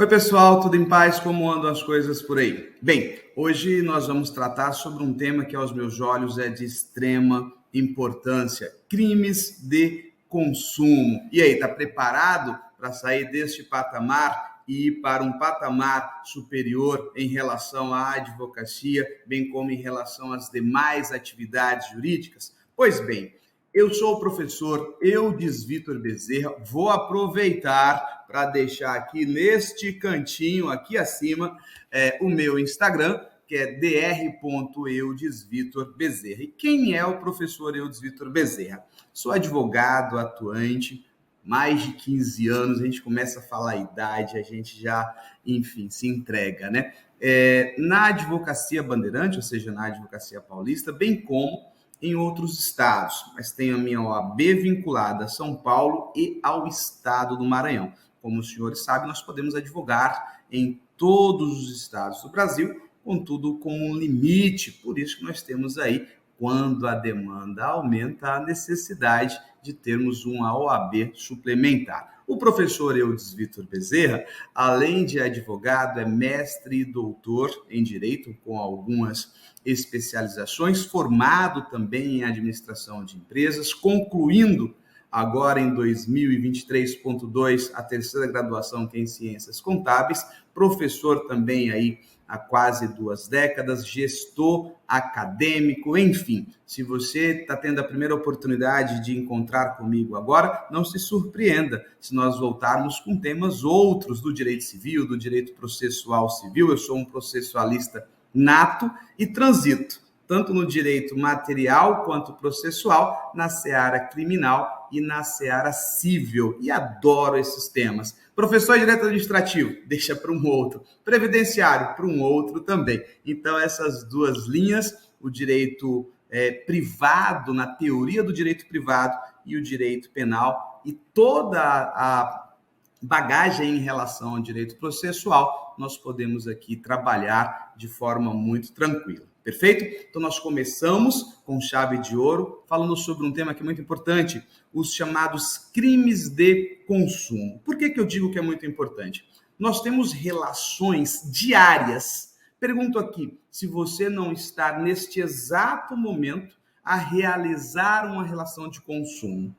Oi, pessoal, tudo em paz? Como andam as coisas por aí? Bem, hoje nós vamos tratar sobre um tema que aos meus olhos é de extrema importância: crimes de consumo. E aí, tá preparado para sair deste patamar e ir para um patamar superior em relação à advocacia, bem como em relação às demais atividades jurídicas? Pois bem, eu sou o professor Eudes Vitor Bezerra, vou aproveitar para deixar aqui neste cantinho, aqui acima, o meu Instagram, que é dr.eudesvitorbezerra. E quem é o professor Eudes Vitor Bezerra? Sou advogado atuante, mais de 15 anos, a gente começa a falar a idade, a gente já, enfim, se entrega, né? Na advocacia bandeirante, ou seja, na advocacia paulista, bem como em outros estados, mas tenho a minha OAB vinculada a São Paulo e ao estado do Maranhão. Como os senhores sabem, nós podemos advogar em todos os estados do Brasil, contudo com um limite, por isso que nós temos aí, quando a demanda aumenta, a necessidade de termos uma OAB suplementar. O professor Eudes Vitor Bezerra, além de advogado, é mestre e doutor em Direito, com algumas especializações, formado também em administração de empresas, concluindo agora em 2023.2 a terceira graduação, que é em ciências contábeis, professor também aí há quase 2 décadas, gestor acadêmico, enfim. Se você está tendo a primeira oportunidade de encontrar comigo agora, não se surpreenda se nós voltarmos com temas outros do direito civil, do direito processual civil. Eu sou um processualista nato e transito tanto no direito material quanto processual, na seara criminal e na seara civil. E adoro esses temas. Professor de direito administrativo, deixa para um outro. Previdenciário, para um outro também. Então, essas duas linhas, o direito privado, na teoria do direito privado, e o direito penal, e toda a bagagem em relação ao direito processual, nós podemos aqui trabalhar de forma muito tranquila. Perfeito? Então, nós começamos com chave de ouro, falando sobre um tema que é muito importante, os chamados crimes de consumo. Por que eu digo que é muito importante? Nós temos relações diárias. Pergunto aqui, se você não está neste exato momento a realizar uma relação de consumo.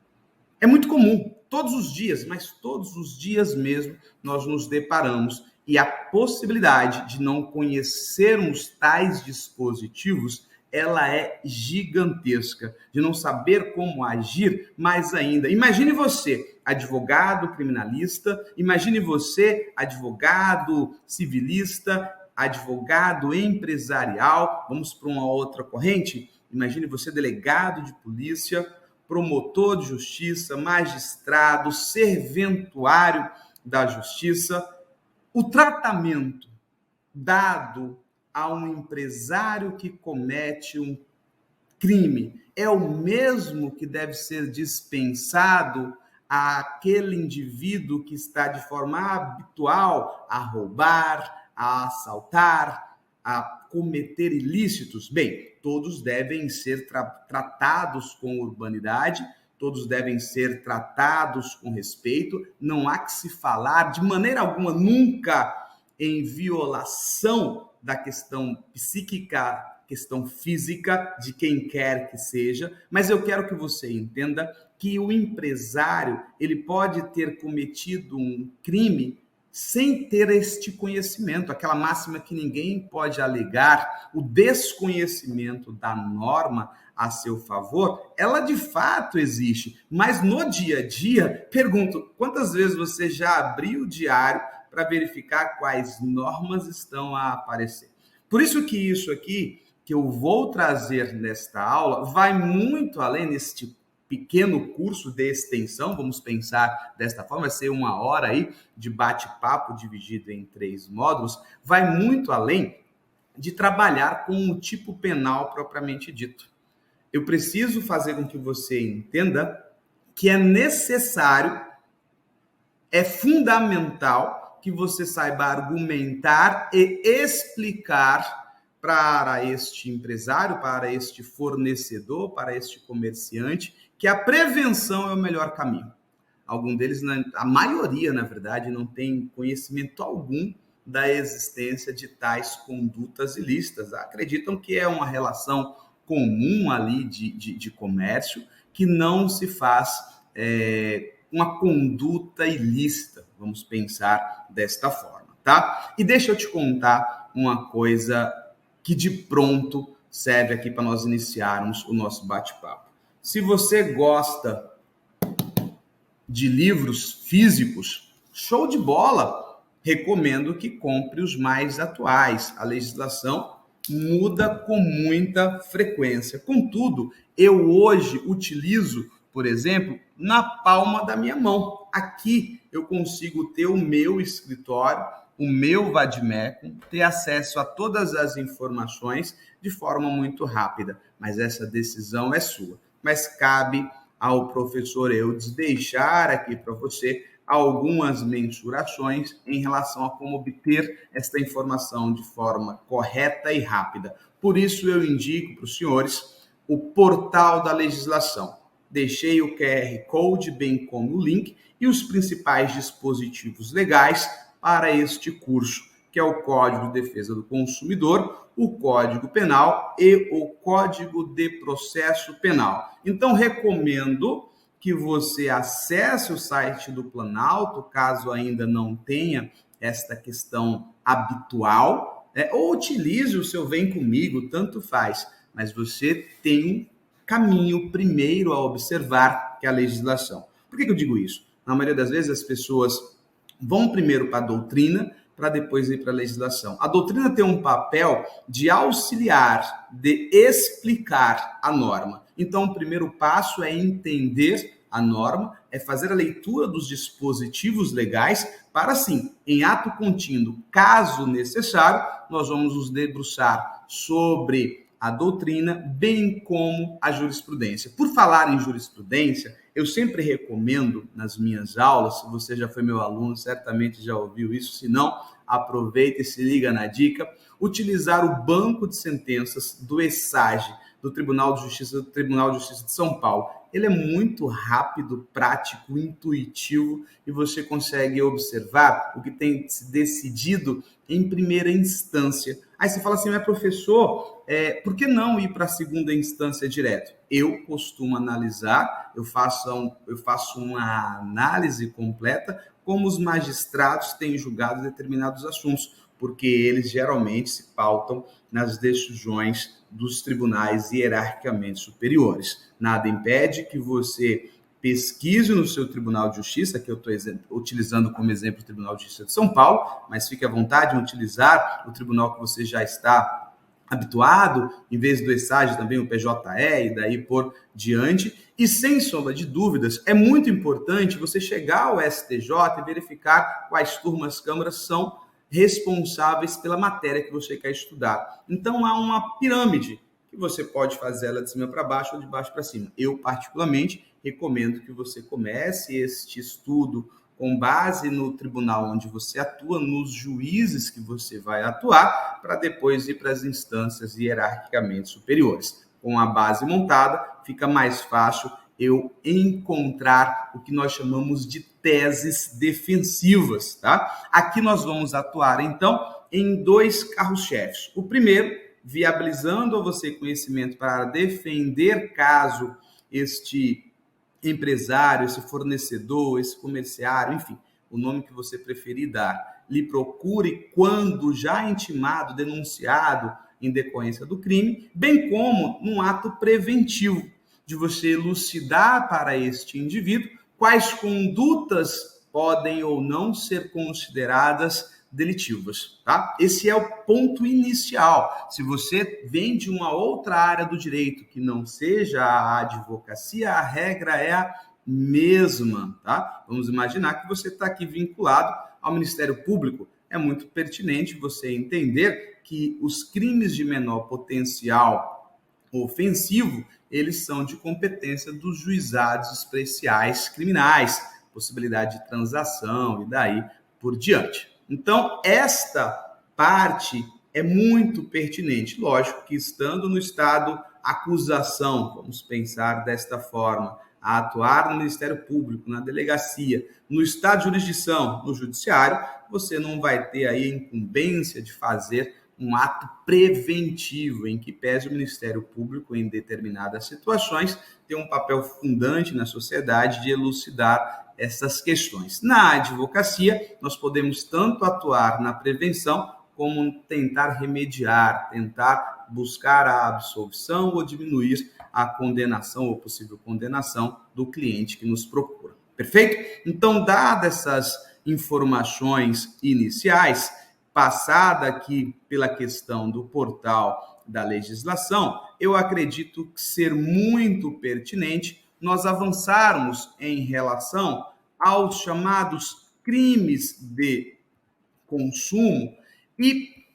É muito comum, todos os dias, mas todos os dias mesmo, nós nos deparamos e a possibilidade de não conhecermos tais dispositivos, ela é gigantesca, de não saber como agir, mais ainda. Imagine você, advogado criminalista, imagine você, advogado civilista, advogado empresarial, vamos para uma outra corrente, imagine você, delegado de polícia, promotor de justiça, magistrado, serventuário da justiça. O tratamento dado a um empresário que comete um crime é o mesmo que deve ser dispensado àquele indivíduo que está de forma habitual a roubar, a assaltar, a cometer ilícitos? Bem, todos devem ser tratados com urbanidade, todos devem ser tratados com respeito, não há que se falar de maneira alguma, nunca, em violação da questão psíquica, questão física de quem quer que seja, mas eu quero que você entenda que o empresário, ele pode ter cometido um crime sem ter este conhecimento, aquela máxima que ninguém pode alegar, o desconhecimento da norma a seu favor, ela de fato existe, mas no dia a dia, pergunto, quantas vezes você já abriu o diário para verificar quais normas estão a aparecer? Por isso que isso aqui, que eu vou trazer nesta aula, vai muito além neste pequeno curso de extensão, vamos pensar desta forma, vai ser 1 hora aí de bate-papo dividido em 3 módulos, vai muito além de trabalhar com o tipo penal propriamente dito. Eu preciso fazer com que você entenda que é necessário, é fundamental que você saiba argumentar e explicar para este empresário, para este fornecedor, para este comerciante, que a prevenção é o melhor caminho. algum deles, a maioria, na verdade, não tem conhecimento algum da existência de tais condutas ilícitas. Acreditam que é uma relação comum ali de comércio, que não se faz uma conduta ilícita, vamos pensar desta forma, tá? E deixa eu te contar uma coisa que de pronto serve aqui para nós iniciarmos o nosso bate-papo. Se você gosta de livros físicos, show de bola! Recomendo que compre os mais atuais. A legislação muda com muita frequência. Contudo, eu hoje utilizo, por exemplo, na palma da minha mão. Aqui eu consigo ter o meu escritório, o meu vade-mecum, ter acesso a todas as informações de forma muito rápida. Mas essa decisão é sua. Mas cabe ao professor Eudes deixar aqui para você algumas mensurações em relação a como obter esta informação de forma correta e rápida. Por isso, eu indico para os senhores o portal da legislação. Deixei o QR Code, bem como o link, e os principais dispositivos legais para este curso, que é o Código de Defesa do Consumidor, o Código Penal e o Código de Processo Penal. Então, recomendo que você acesse o site do Planalto, caso ainda não tenha esta questão habitual, ou utilize o seu Vem Comigo, tanto faz, mas você tem um caminho primeiro a observar, que é a legislação. Por que eu digo isso? Na maioria das vezes as pessoas vão primeiro para a doutrina, para depois ir para a legislação. A doutrina tem um papel de auxiliar, de explicar a norma. Então, o primeiro passo é entender a norma, é fazer a leitura dos dispositivos legais para, assim, em ato contínuo, caso necessário, nós vamos nos debruçar sobre a doutrina, bem como a jurisprudência. Por falar em jurisprudência, eu sempre recomendo nas minhas aulas, se você já foi meu aluno, certamente já ouviu isso, se não, aproveita e se liga na dica, utilizar o banco de sentenças do ESAGE, do Tribunal de Justiça de São Paulo. Ele é muito rápido, prático, intuitivo e você consegue observar o que tem se decidido em primeira instância. Aí você fala assim, mas professor, por que não ir para a segunda instância direto? Eu costumo analisar, eu faço uma análise completa como os magistrados têm julgado determinados assuntos, porque eles geralmente se pautam nas decisões dos tribunais hierarquicamente superiores. Nada impede que você pesquise no seu Tribunal de Justiça, que eu estou utilizando como exemplo o Tribunal de Justiça de São Paulo, mas fique à vontade em utilizar o tribunal que você já está habituado, em vez do ESAGE também o PJE e daí por diante. E sem sombra de dúvidas, é muito importante você chegar ao STJ e verificar quais turmas, câmaras são responsáveis pela matéria que você quer estudar. Então, há uma pirâmide que você pode fazer ela de cima para baixo ou de baixo para cima. Eu, particularmente, recomendo que você comece este estudo com base no tribunal onde você atua, nos juízes que você vai atuar, para depois ir para as instâncias hierarquicamente superiores. Com a base montada, fica mais fácil eu encontrar o que nós chamamos de teses defensivas, tá? Aqui nós vamos atuar, então, em dois carros-chefes. O primeiro, viabilizando a você conhecimento para defender caso este empresário, esse fornecedor, esse comerciário, enfim, o nome que você preferir dar, lhe procure quando já intimado, denunciado em decorrência do crime, bem como num ato preventivo, de você elucidar para este indivíduo quais condutas podem ou não ser consideradas delitivas, tá? Esse é o ponto inicial. Se você vem de uma outra área do direito que não seja a advocacia, a regra é a mesma, tá? Vamos imaginar que você está aqui vinculado ao Ministério Público. É muito pertinente você entender que os crimes de menor potencial ofensivo, eles são de competência dos juizados especiais criminais, possibilidade de transação e daí por diante. Então, esta parte é muito pertinente. Lógico que estando no estado acusação, vamos pensar desta forma, a atuar no Ministério Público, na delegacia, no estado de jurisdição, no judiciário, você não vai ter aí a incumbência de fazer um ato preventivo, em que pese o Ministério Público, em determinadas situações, tem um papel fundante na sociedade de elucidar essas questões. Na advocacia, nós podemos tanto atuar na prevenção, como tentar remediar, tentar buscar a absolvição ou diminuir a condenação ou possível condenação do cliente que nos procura. Perfeito? Então, dadas essas informações iniciais, passada aqui pela questão do portal da legislação, eu acredito ser muito pertinente nós avançarmos em relação aos chamados crimes de consumo e,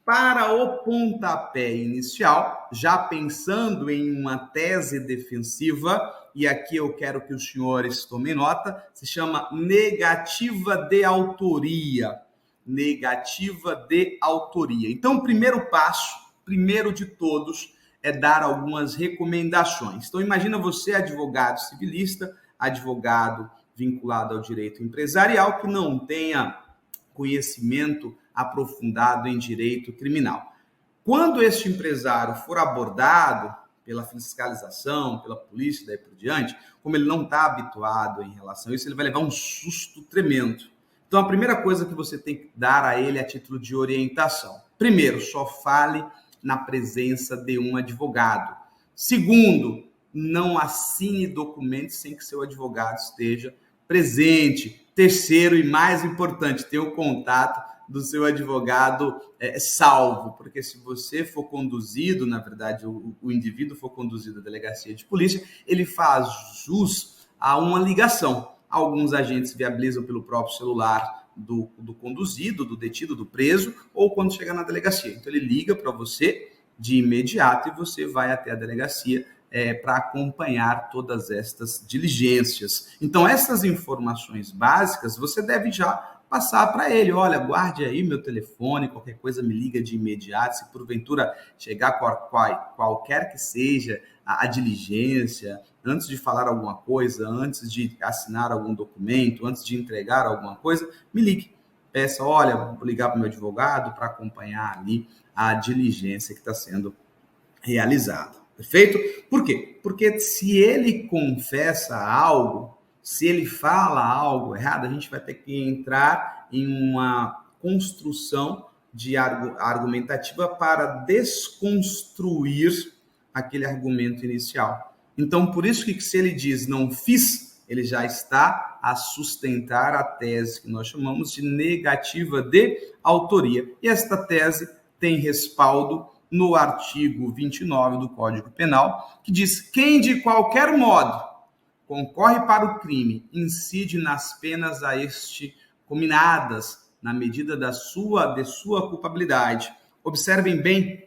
para o pontapé inicial, já pensando em uma tese defensiva, e aqui eu quero que os senhores tomem nota, se chama negativa de autoria. Negativa de autoria. Então, o primeiro passo, primeiro de todos, é dar algumas recomendações. Então, imagina você, advogado civilista, advogado vinculado ao direito empresarial, que não tenha conhecimento aprofundado em direito criminal. Quando este empresário for abordado pela fiscalização, pela polícia e daí por diante, como ele não está habituado em relação a isso, ele vai levar um susto tremendo. Então, a primeira coisa que você tem que dar a ele é a título de orientação. Primeiro, só fale na presença de um advogado. Segundo, não assine documentos sem que seu advogado esteja presente. Terceiro e mais importante, ter o contato do seu advogado salvo, porque se você for conduzido, na verdade, o indivíduo for conduzido à delegacia de polícia, ele faz jus a uma ligação. Alguns agentes viabilizam pelo próprio celular do conduzido, do detido, do preso, ou quando chega na delegacia. Então, ele liga para você de imediato e você vai até a delegacia para acompanhar todas estas diligências. Então, essas informações básicas você deve já passar para ele. Olha, guarde aí meu telefone, qualquer coisa me liga de imediato. Se porventura chegar qualquer que seja a diligência, antes de falar alguma coisa, antes de assinar algum documento, antes de entregar alguma coisa, me ligue. Peça, olha, vou ligar para o meu advogado para acompanhar ali a diligência que está sendo realizada. Perfeito? Por quê? Porque se ele confessa algo, se ele fala algo errado, a gente vai ter que entrar em uma construção de argumentativa para desconstruir aquele argumento inicial. Então, por isso que se ele diz não fiz, ele já está a sustentar a tese que nós chamamos de negativa de autoria. E esta tese tem respaldo no artigo 29 do Código Penal, que diz: quem de qualquer modo concorre para o crime, incide nas penas a este cominadas, na medida de sua culpabilidade. Observem bem,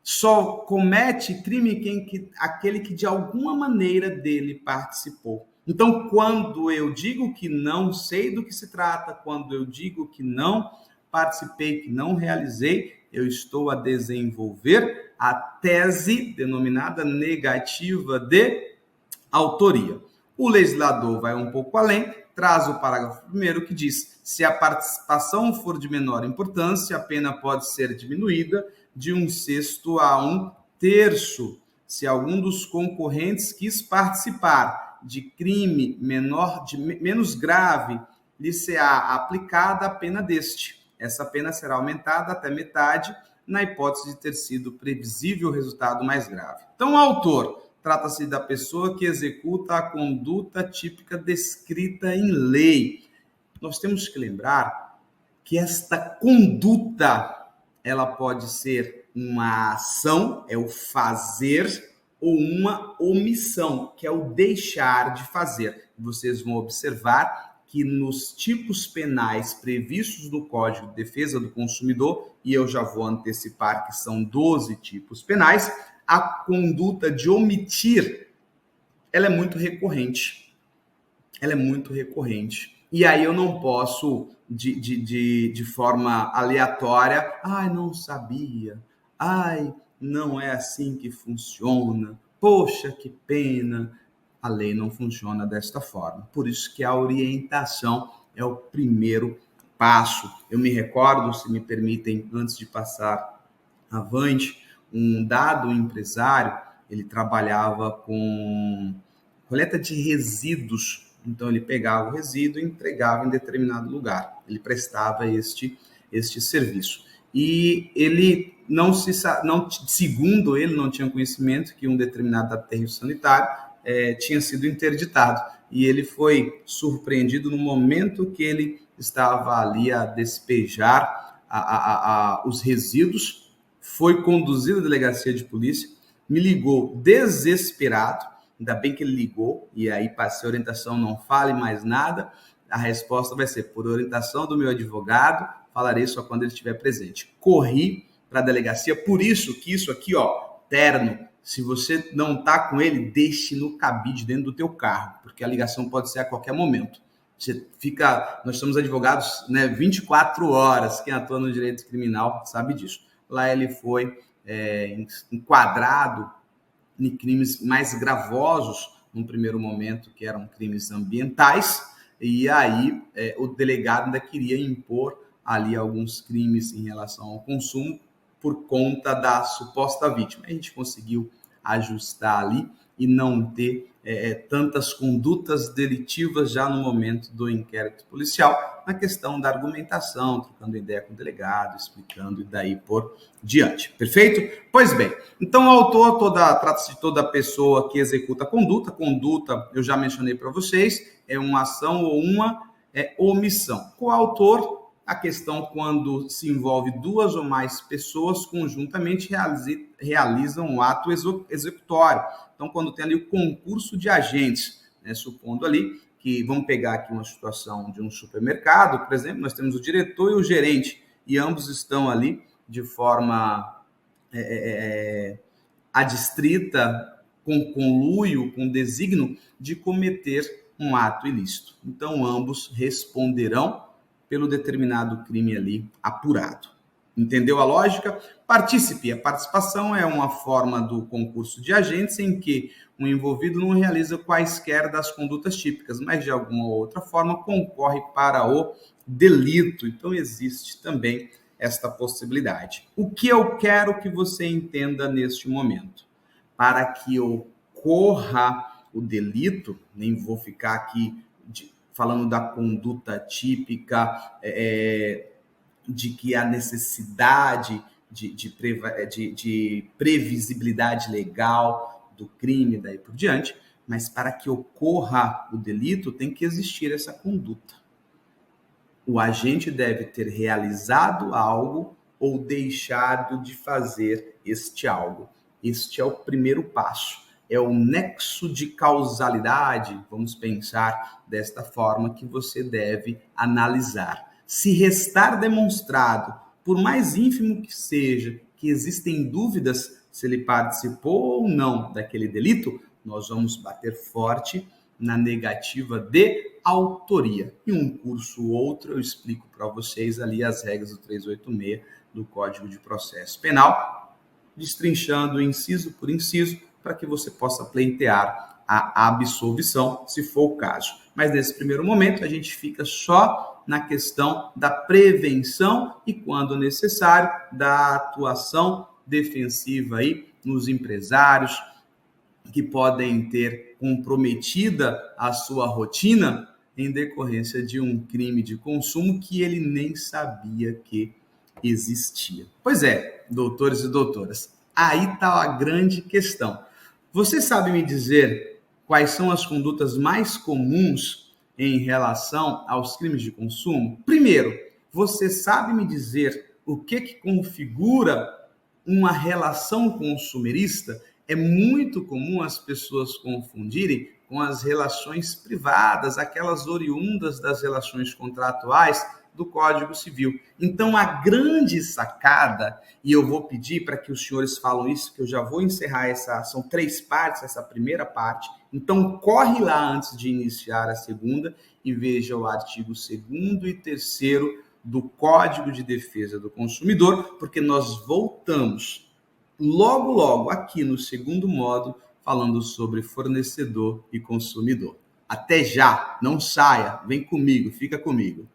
só comete crime aquele que de alguma maneira dele participou. Então, quando eu digo que não sei do que se trata, quando eu digo que não participei, que não realizei, eu estou a desenvolver a tese denominada negativa de autoria. O legislador vai um pouco além, traz o parágrafo 1º que diz: se a participação for de menor importância, a pena pode ser diminuída de 1/6 a 1/3. Se algum dos concorrentes quis participar de crime menos grave, lhe será aplicada a pena deste. Essa pena será aumentada até metade, na hipótese de ter sido previsível o resultado mais grave. Então, o autor trata-se da pessoa que executa a conduta típica descrita em lei. Nós temos que lembrar que esta conduta, ela pode ser uma ação, é o fazer, ou uma omissão, que é o deixar de fazer. Vocês vão observar que nos tipos penais previstos no Código de Defesa do Consumidor, e eu já vou antecipar que são 12 tipos penais, a conduta de omitir, ela é muito recorrente. Ela é muito recorrente. E aí eu não posso, de forma aleatória, não sabia, não é assim que funciona, poxa, que pena. a lei não funciona desta forma. Por isso que a orientação é o primeiro passo. Eu me recordo, se me permitem, antes de passar avante, um dado empresário, ele trabalhava com coleta de resíduos. Então, ele pegava o resíduo e entregava em determinado lugar. Ele prestava este serviço. E ele segundo ele, não tinha conhecimento que um determinado aterro sanitário tinha sido interditado. E ele foi surpreendido no momento que ele estava ali a despejar os resíduos, foi conduzido à delegacia de polícia, me ligou desesperado, ainda bem que ele ligou, e aí passei a orientação, não fale mais nada, a resposta vai ser, por orientação do meu advogado, falarei só quando ele estiver presente. Corri para a delegacia, por isso que isso aqui, terno, se você não está com ele, deixe no cabide dentro do teu carro, porque a ligação pode ser a qualquer momento. Nós somos advogados, 24 horas, quem atua no direito criminal sabe disso. Lá ele foi enquadrado em crimes mais gravosos, num primeiro momento, que eram crimes ambientais, e aí o delegado ainda queria impor ali alguns crimes em relação ao consumo por conta da suposta vítima. A gente conseguiu ajustar ali e não ter tantas condutas delitivas já no momento do inquérito policial, na questão da argumentação, trocando ideia com o delegado, explicando e daí por diante. Perfeito? Pois bem, então o autor trata-se de toda pessoa que executa conduta. Conduta, eu já mencionei para vocês, é uma ação ou uma omissão. Coautor, a questão quando se envolve duas ou mais pessoas conjuntamente realizam um ato executório. Então, quando tem ali o concurso de agentes, supondo ali que, vamos pegar aqui uma situação de um supermercado, por exemplo, nós temos o diretor e o gerente, e ambos estão ali de forma adstrita, com conluio, com desígnio de cometer um ato ilícito. Então, ambos responderão pelo determinado crime ali apurado. Entendeu a lógica? Participe. A participação é uma forma do concurso de agentes em que o envolvido não realiza quaisquer das condutas típicas, mas de alguma outra forma concorre para o delito. Então existe também esta possibilidade. O que eu quero que você entenda neste momento? Para que ocorra o delito, nem vou ficar aqui falando da conduta típica, de que há necessidade de previsibilidade legal do crime, daí por diante, mas para que ocorra o delito tem que existir essa conduta. O agente deve ter realizado algo ou deixado de fazer este algo. Este é o primeiro passo. É o nexo de causalidade, vamos pensar desta forma, que você deve analisar. Se restar demonstrado, por mais ínfimo que seja, que existem dúvidas se ele participou ou não daquele delito, nós vamos bater forte na negativa de autoria. Em um curso ou outro eu explico para vocês ali as regras do 386 do Código de Processo Penal, destrinchando inciso por inciso, para que você possa pleitear a absolvição, se for o caso. Mas nesse primeiro momento a gente fica só na questão da prevenção e, quando necessário, da atuação defensiva aí nos empresários que podem ter comprometida a sua rotina em decorrência de um crime de consumo que ele nem sabia que existia. Pois é, doutores e doutoras, aí está a grande questão. Você sabe me dizer quais são as condutas mais comuns em relação aos crimes de consumo? Primeiro, você sabe me dizer o que configura uma relação consumerista? É muito comum as pessoas confundirem com as relações privadas, aquelas oriundas das relações contratuais do Código Civil. Então, a grande sacada, e eu vou pedir para que os senhores falam isso, que eu já vou encerrar são 3 partes, essa primeira parte. Então, corre lá antes de iniciar a segunda e veja o artigo 2º e 3º do Código de Defesa do Consumidor, porque nós voltamos logo aqui no segundo módulo falando sobre fornecedor e consumidor. Até já, não saia, vem comigo, fica comigo.